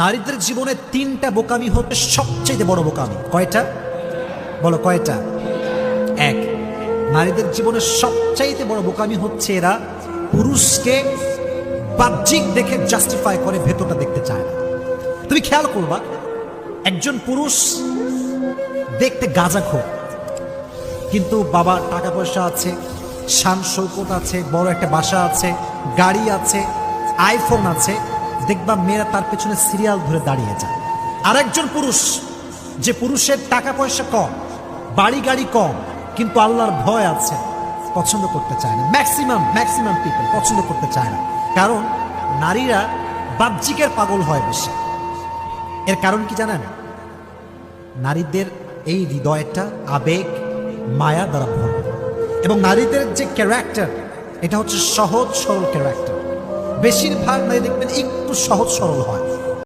নারীদের জীবনে তিনটা বোকামি হচ্ছে সবচেয়ে বড় বোকামি। কয়টা বলো, কয়টা? এক, নারীদের জীবনে সবচাইতে বড় বোকামি হচ্ছে এরা পুরুষকে বাহ্যিক দেখে জাস্টিফাই করে, ভেতরটা দেখতে চায় না। তুমি খেয়াল করবা, একজন পুরুষ দেখতে গাঁজাখোর, কিন্তু বাবার টাকা পয়সা আছে, শান শৌকত আছে, বড় একটা বাসা আছে, গাড়ি আছে, আইফোন আছে, দেখবা মেয়েরা তার পেছনে সিরিয়াল ধরে দাঁড়িয়ে যায়। আর একজন পুরুষ, যে পুরুষের টাকা পয়সা কম, বাড়ি গাড়ি কম, কিন্তু আল্লাহর ভয় আছে, পছন্দ করতে চায় না। ম্যাক্সিমাম পিপল পছন্দ করতে চায় না, কারণ নারীরা বাহ্যিকের পাগল হয় বেশি। এর কারণ কি জানেন? নারীদের এই হৃদয়টা আবেগ মায়া দ্বারা ভরা, এবং নারীদের যে ক্যারেক্টার, এটা হচ্ছে সহজ সরল ক্যারেক্টার। বেশিরভাগ নারী দেখবেন একটু সহজ সরল হয়।